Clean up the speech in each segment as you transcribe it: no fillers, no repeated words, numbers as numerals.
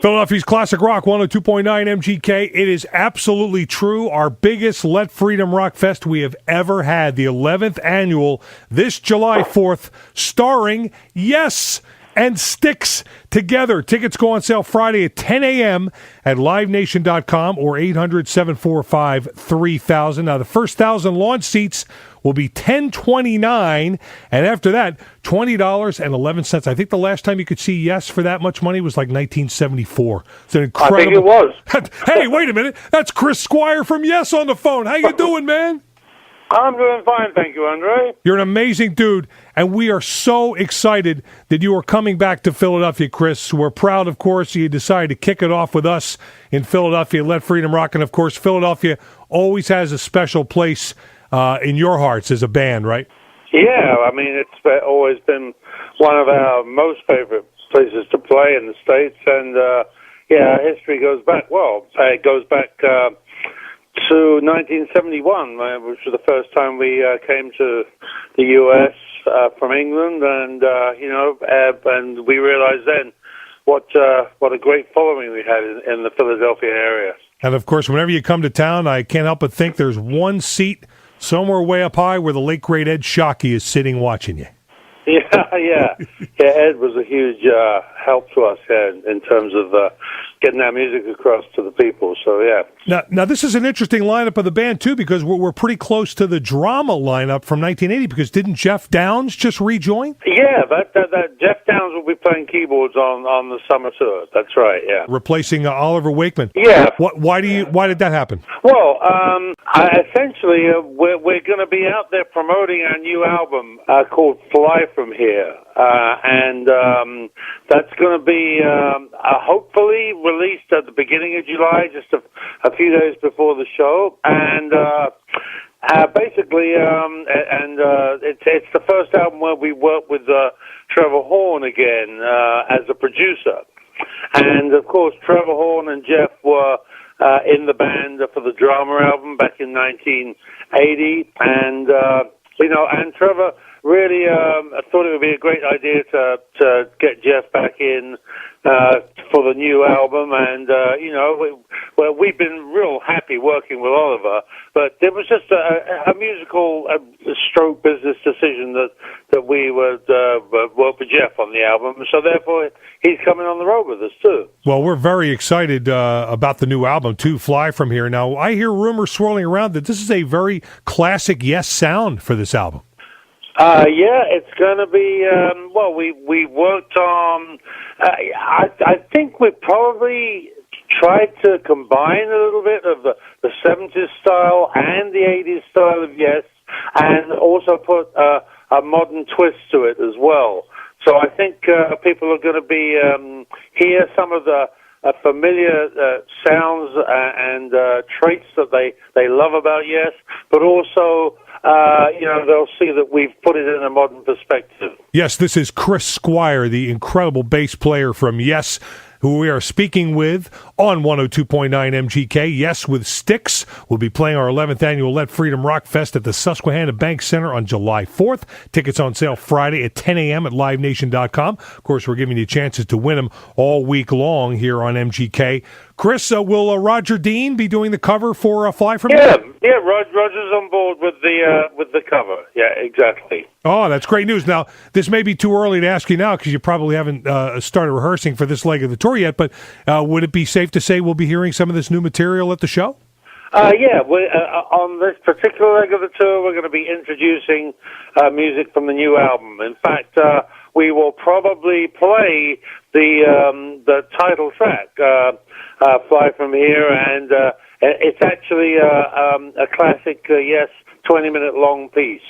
Philadelphia's Classic Rock 102.9 MGK. It is absolutely true. Our biggest Let Freedom Rock Fest we have ever had. The 11th annual this July 4th, starring Yes and Styx together. Tickets go on sale Friday at 10 a.m. at livenation.com or 800-745-3000. Now, the first 1,000 launch seats will be $10.29, and after that, $20.11. I think the last time you could see Yes for that much money was like 1974. It's an incredible... I think it was. Hey, wait a minute. That's Chris Squire from Yes on the phone. How you doing, man? I'm doing fine, thank you, Andre. You're an amazing dude, and we are so excited that you are coming back to Philadelphia, Chris. We're proud, of course, you decided to kick it off with us in Philadelphia, Let Freedom Rock, and, of course, Philadelphia always has a special place in your hearts as a band, right? Yeah, I mean, it's always been one of our most favorite places to play in the States, and, yeah, history goes back, it goes back... to 1971, which was the first time we came to the U.S. From England, and and we realized then what a great following we had in the Philadelphia area. And of course, whenever you come to town, I can't help but think there's one seat somewhere way up high where the late great Ed Shockey is sitting watching you. Yeah. Ed was a huge help to us in terms of getting our music across to the people. So yeah. Now this is an interesting lineup of the band too, because we're pretty close to the Drama lineup from 1980. Because didn't Jeff Downs just rejoin? Yeah, that Jeff Downs will be playing keyboards on the summer tour. That's right. Yeah, replacing Oliver Wakeman. Yeah. Why did that happen? Well, essentially, we're going to be out there promoting our new album called Fly From Here, and that's going to be hopefully released at the beginning of July, just a few days before the show, and basically, it's the first album where we work with Trevor Horn again as a producer, and of course Trevor Horn and Jeff were in the band for the Drama album back in 1980, and and Trevor really thought it would be a great idea to get Jeff back in for the new album, and we've been real happy working with Oliver, but it was just a musical stroke business decision that we would work with Jeff on the album, so therefore he's coming on the road with us too. Well, we're very excited about the new album too, Fly From Here. Now, I hear rumors swirling around that this is a very classic Yes sound for this album. Yeah, it's going to be, we worked on, I think we probably tried to combine a little bit of the 70s style and the 80s style of Yes, and also put a modern twist to it as well. So I think people are going to be, hear some of the familiar sounds and traits that they love about Yes, but also... they'll see that we've put it in a modern perspective. Yes, this is Chris Squire, the incredible bass player from Yes, who we are speaking with on 102.9 MGK. Yes, with Styx. We'll be playing our 11th annual Let Freedom Rock Fest at the Susquehanna Bank Center on July 4th. Tickets on sale Friday at 10 a.m. at livenation.com. Of course, we're giving you chances to win them all week long here on MGK. Chris, will Roger Dean be doing the cover for Fly From Here? Yeah, Roger's on board with the cover. Yeah, exactly. Oh, that's great news. Now, this may be too early to ask you now because you probably haven't started rehearsing for this leg of the tour yet, but would it be safe to say we'll be hearing some of this new material at the show? Yeah, on this particular leg of the tour, we're going to be introducing music from the new album. In fact, we will probably play the title track, Fly From Here, and it's actually a classic, Yes, 20-minute long piece.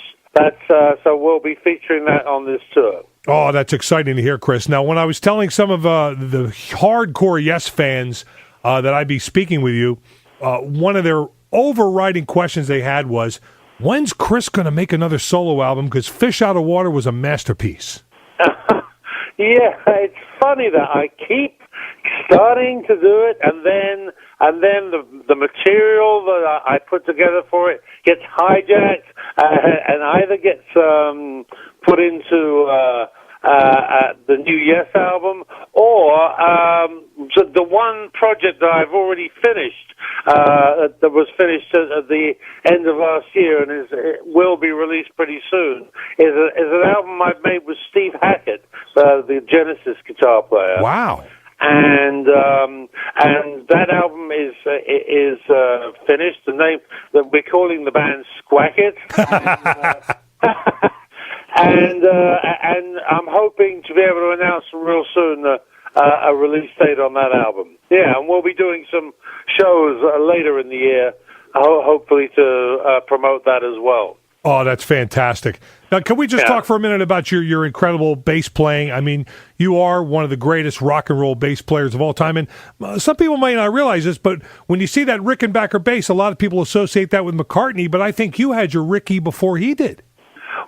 So we'll be featuring that on this tour. Oh, that's exciting to hear, Chris. Now, when I was telling some of the hardcore Yes fans that I'd be speaking with you, one of their overriding questions they had was, when's Chris going to make another solo album? Because Fish Out of Water was a masterpiece. Yeah, it's funny that I keep starting to do it, and then the material that I put together for it gets hijacked and either gets put into the new Yes album, or So the one project that I've already finished, that was finished at the end of last year and it will be released pretty soon, is an album I've made with Steve Hackett, the Genesis guitar player. Wow. And that album is finished. The name that we're calling the band Squacket. And I'm hoping to be able to announce real soon a release date on that album. Yeah, and we'll be doing some shows later in the year, hopefully to promote that as well. Oh, that's fantastic. Now, can we just talk for a minute about your incredible bass playing? I mean, you are one of the greatest rock and roll bass players of all time. And some people might not realize this, but when you see that Rickenbacker bass, a lot of people associate that with McCartney, but I think you had your Ricky before he did.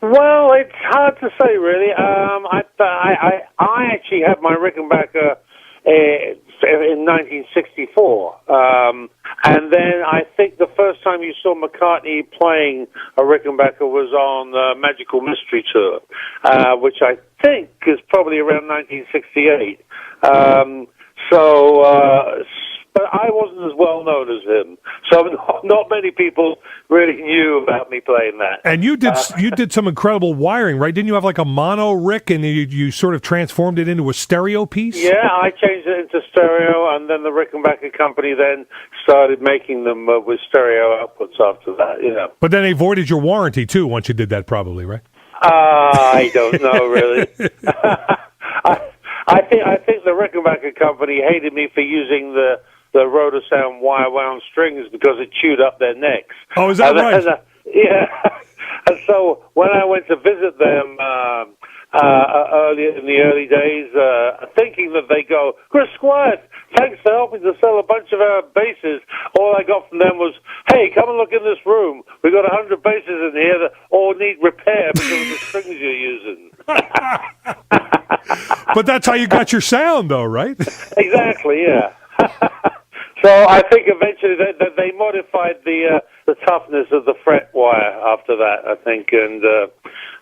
Well, it's hard to say, really. I actually had my Rickenbacker in 1964, and then I think the first time you saw McCartney playing a Rickenbacker was on the Magical Mystery Tour, which I think is probably around 1968. But I wasn't as well known as him, so not many people really knew about me playing that. And you did some incredible wiring, right? Didn't you have like a mono Rick, and you sort of transformed it into a stereo piece? Yeah, I changed it into stereo, and then the Rickenbacker company then started making them with stereo outputs after that. You know. But then they voided your warranty too once you did that, probably, right? I don't know really. I think the Rickenbacker company hated me for using the rotor sound wire wound strings because it chewed up their necks. Oh, is that right? Yeah. And so when I went to visit them earlier in the early days, thinking that they go, Chris Squire, thanks for helping to sell a bunch of our basses. All I got from them was, hey, come and look in this room. We've got 100 basses in here that all need repair because of the strings you're using. But that's how you got your sound, though, right? Exactly, yeah. So I think eventually they modified the toughness of the fret wire after that, I think, and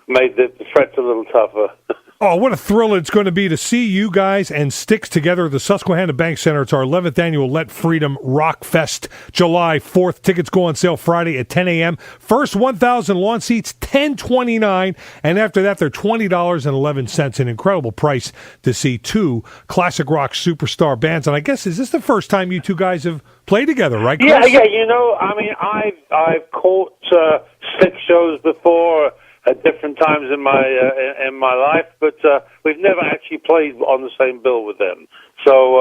made the frets a little tougher. Oh, what a thrill it's going to be to see you guys and Styx together at the Susquehanna Bank Center. It's our 11th annual Let Freedom Rock Fest, July 4th. Tickets go on sale Friday at 10 a.m. First 1,000 lawn seats, $10.29, and after that, they're $20.11, an incredible price to see two classic rock superstar bands. And I guess, is this the first time you two guys have played together, right, Chris? Yeah, you know, I mean, I've caught Styx shows before at different times in my life, but we've never actually played on the same bill with them. So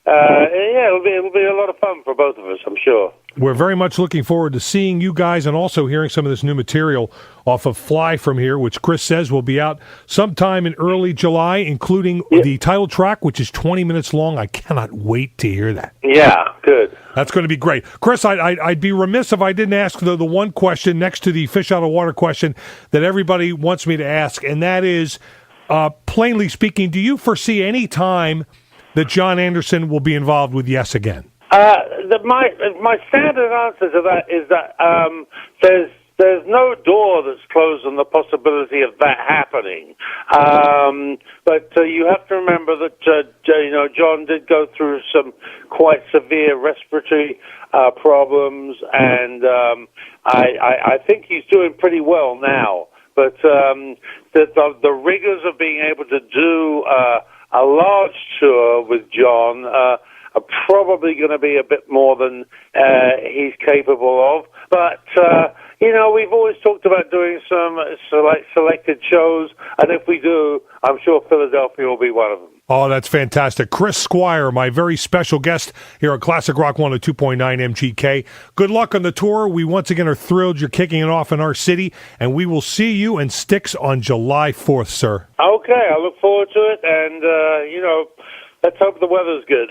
yeah, it'll be a lot of fun for both of us, I'm sure. We're very much looking forward to seeing you guys and also hearing some of this new material off of Fly From Here, which Chris says will be out sometime in early July, including the title track, which is 20 minutes long. I cannot wait to hear that. Yeah, good. That's going to be great. Chris, I'd be remiss if I didn't ask the one question next to the fish out of water question that everybody wants me to ask, and that is, plainly speaking, do you foresee any time that John Anderson will be involved with Yes Again? My standard answer to that is that there's no door that's closed on the possibility of that happening. But you have to remember that John did go through some quite severe respiratory problems, and I think he's doing pretty well now. But the rigors of being able to do a large tour with John are probably going to be a bit more than he's capable of. But, we've always talked about doing some selected shows, and if we do, I'm sure Philadelphia will be one of them. Oh, that's fantastic. Chris Squire, my very special guest here on Classic Rock 102.9 MGK. Good luck on the tour. We once again are thrilled you're kicking it off in our city, and we will see you and Styx on July 4th, sir. Okay, I look forward to it, and, let's hope the weather's good.